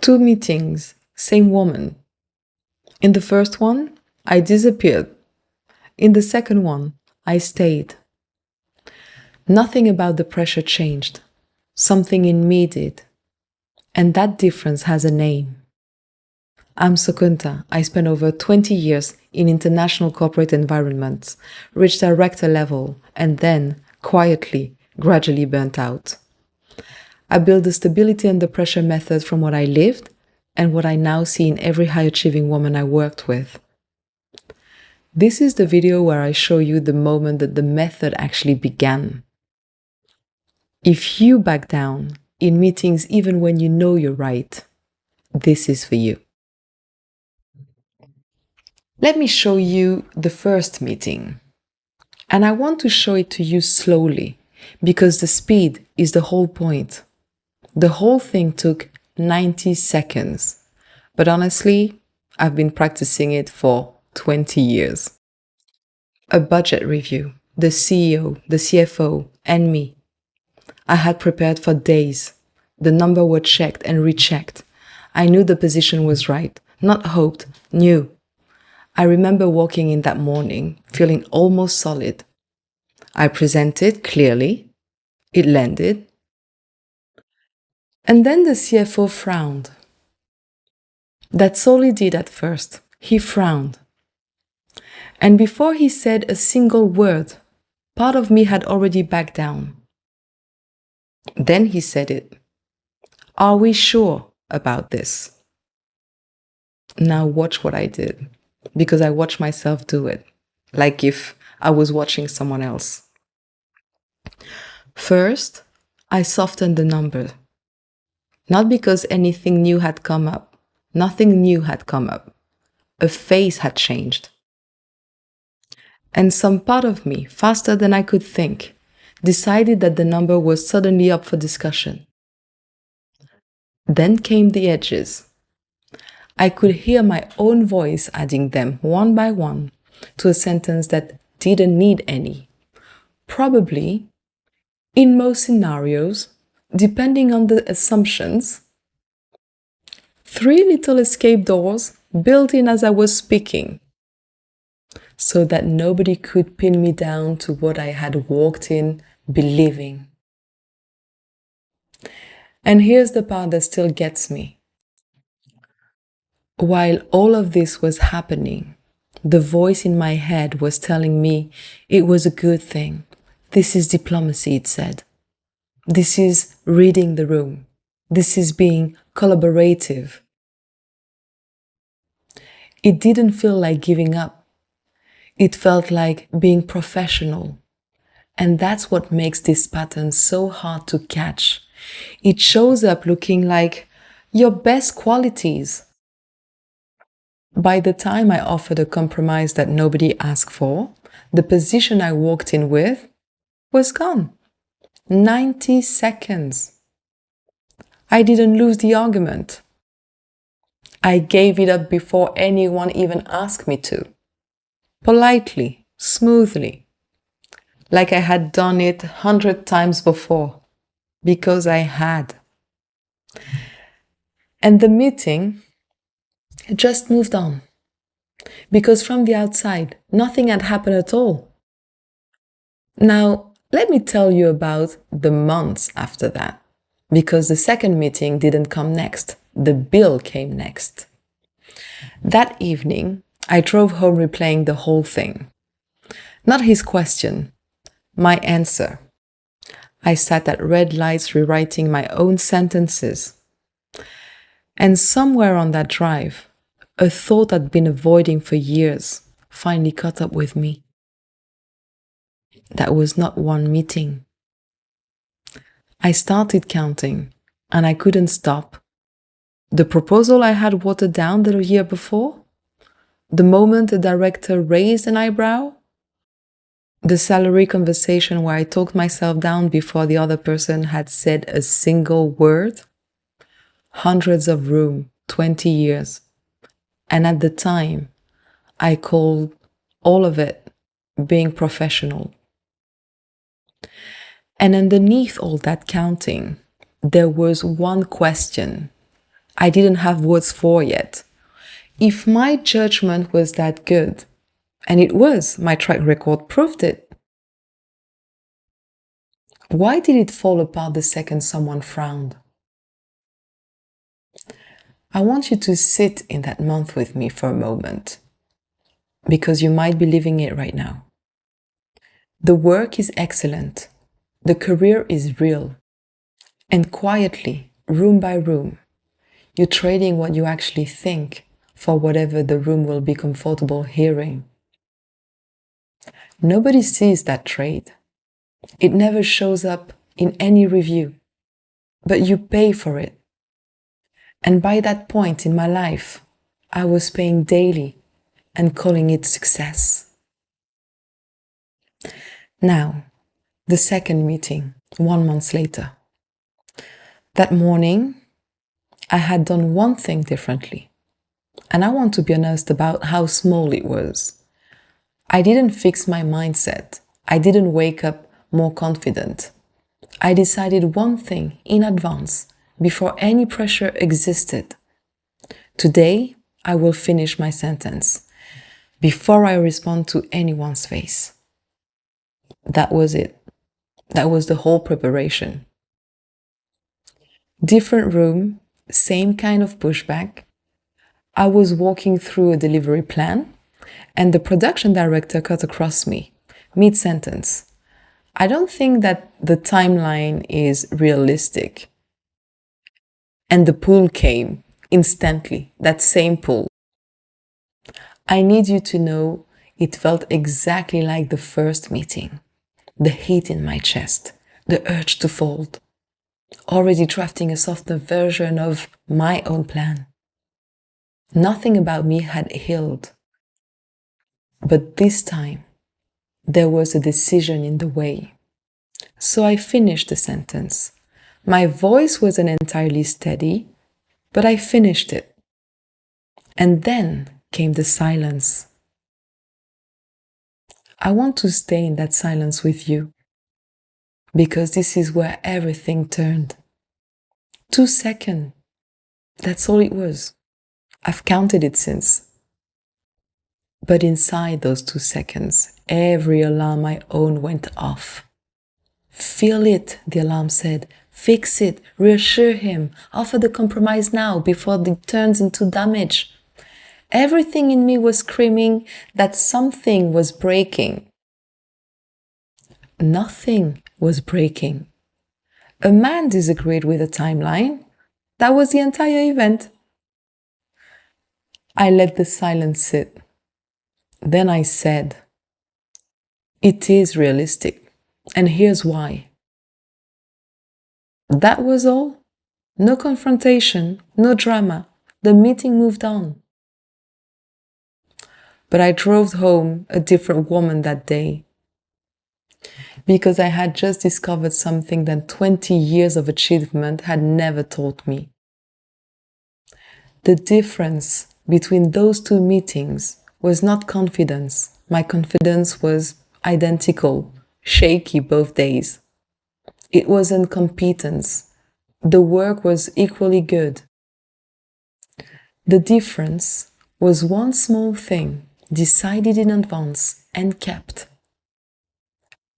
Two meetings, same woman. In the first one, I disappeared. In the second one, I stayed. Nothing about the pressure changed. Something in me did. And that difference has a name. I'm Sukunta. I spent over 20 years in international corporate environments, reached director level, and then, quietly, gradually burnt out. I built the stability under pressure method from what I lived and what I now see in every high-achieving woman I worked with. This is the video where I show you the moment that the method actually began. If you back down in meetings even when you know you're right, this is for you. Let me show you the first meeting. And I want to show it to you slowly because the speed is the whole point. The whole thing took 90 seconds. But honestly, I've been practicing it for 20 years. A budget review, the CEO, the CFO, and me. I had prepared for days. The numbers were checked and rechecked. I knew the position was right, not hoped, knew. I remember walking in that morning, feeling almost solid. I presented clearly. It landed. And then the CFO frowned. That's all he did at first. He frowned. And before he said a single word, part of me had already backed down. Then he said it. Are we sure about this? Now watch what I did, because I watched myself do it, like if I was watching someone else. First, I softened the number. Not because anything new had come up. Nothing new had come up. A face had changed. And some part of me, faster than I could think, decided that the number was suddenly up for discussion. Then came the edges. I could hear my own voice adding them one by one to a sentence that didn't need any. Probably, in most scenarios, depending on the assumptions, 3 little escape doors built in as I was speaking, so that nobody could pin me down to what I had walked in believing. And here's the part that still gets me. While all of this was happening, the voice in my head was telling me it was a good thing. This is diplomacy, it said. This is reading the room. This is being collaborative. It didn't feel like giving up. It felt like being professional. And that's what makes this pattern so hard to catch. It shows up looking like your best qualities. By the time I offered a compromise that nobody asked for, the position I walked in with was gone. 90 seconds. I didn't lose the argument. I gave it up before anyone even asked me to. Politely, smoothly, like I had done it 100 times before, because I had. And the meeting just moved on, because from the outside, nothing had happened at all. Now, let me tell you about the months after that, because the second meeting didn't come next. The bill came next. That evening, I drove home replaying the whole thing. Not his question, my answer. I sat at red lights rewriting my own sentences. And somewhere on that drive, a thought I'd been avoiding for years finally caught up with me. That was not one meeting. I started counting, and I couldn't stop. The proposal I had watered down the year before, the moment the director raised an eyebrow, the salary conversation where I talked myself down before the other person had said a single word, hundreds of room, 20 years. And at the time, I called all of it being professional. And underneath all that counting, there was one question, I didn't have words for yet. If my judgment was that good, and it was, my track record proved it, why did it fall apart the second someone frowned? I want you to sit in that month with me for a moment, because you might be living it right now. The work is excellent. The career is real. And quietly, room by room, you're trading what you actually think for whatever the room will be comfortable hearing. Nobody sees that trade. It never shows up in any review, but you pay for it. And by that point in my life, I was paying daily and calling it success. Now, the second meeting, 1 month later. That morning, I had done one thing differently. And I want to be honest about how small it was. I didn't fix my mindset. I didn't wake up more confident. I decided one thing in advance before any pressure existed. Today, I will finish my sentence before I respond to anyone's face. That was it. That was the whole preparation. Different room, same kind of pushback. I was walking through a delivery plan, and the production director cut across me, mid-sentence. I don't think that the timeline is realistic. And the pull came instantly, that same pull. I need you to know it felt exactly like the first meeting. The heat in my chest, the urge to fold. Already drafting a softer version of my own plan. Nothing about me had healed. But this time, there was a decision in the way. So I finished the sentence. My voice wasn't entirely steady, but I finished it. And then came the silence. I want to stay in that silence with you, because this is where everything turned. 2 seconds. That's all it was. I've counted it since. But inside those 2 seconds, every alarm I own went off. Feel it, the alarm said. Fix it, reassure him, offer the compromise now before it turns into damage. Everything in me was screaming that something was breaking. Nothing was breaking. A man disagreed with a timeline. That was the entire event. I let the silence sit. Then I said, it is realistic, and here's why. That was all. No confrontation, no drama. The meeting moved on. But I drove home a different woman that day, because I had just discovered something that 20 years of achievement had never taught me. The difference between those two meetings was not confidence. My confidence was identical, shaky both days. It wasn't competence. The work was equally good. The difference was one small thing decided in advance and kept.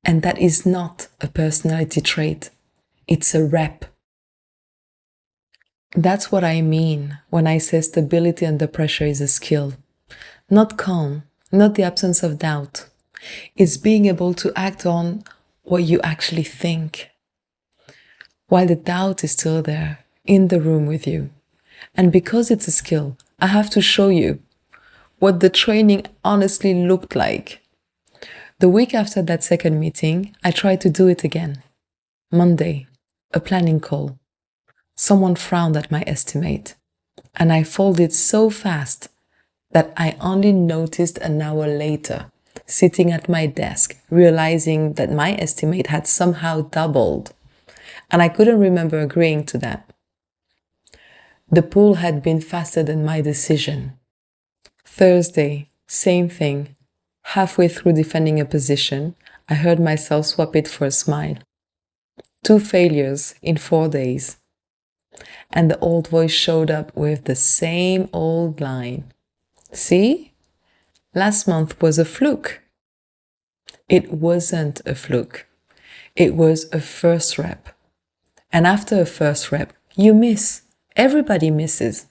And that is not a personality trait. It's a rep. That's what I mean when I say stability under pressure is a skill. Not calm, not the absence of doubt. It's being able to act on what you actually think, while the doubt is still there, in the room with you. And because it's a skill, I have to show you what the training honestly looked like. The week after that second meeting, I tried to do it again. Monday, a planning call. Someone frowned at my estimate, and I folded so fast that I only noticed an hour later, sitting at my desk, realizing that my estimate had somehow doubled, and I couldn't remember agreeing to that. The pull had been faster than my decision. Thursday, same thing. Halfway through defending a position, I heard myself swap it for a smile. 2 failures in 4 days. And the old voice showed up with the same old line. See? Last month was a fluke. It wasn't a fluke. It was a first rep. And after a first rep, you miss. Everybody misses.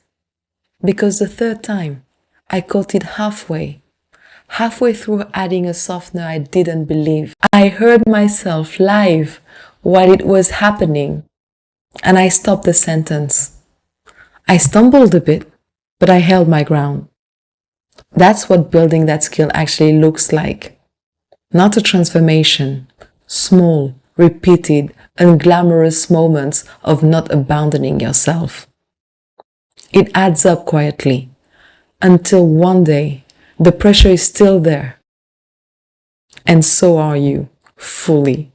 Because the third time, I caught it halfway. Halfway through adding a softener I didn't believe. I heard myself live while it was happening. And I stopped the sentence. I stumbled a bit, but I held my ground. That's what building that skill actually looks like. Not a transformation. Small, repeated, unglamorous moments of not abandoning yourself. It adds up quietly until one day the pressure is still there. And so are you, fully.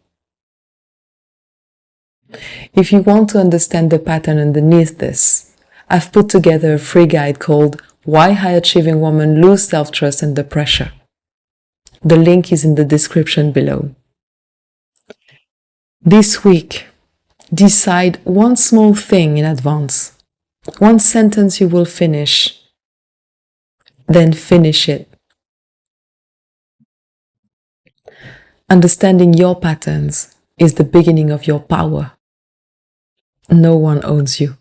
If you want to understand the pattern underneath this, I've put together a free guide called Why High Achieving Women Lose Self-Trust Under Pressure. The link is in the description below. This week, decide one small thing in advance. One sentence you will finish. Then finish it. Understanding your patterns is the beginning of your power. No one owns you.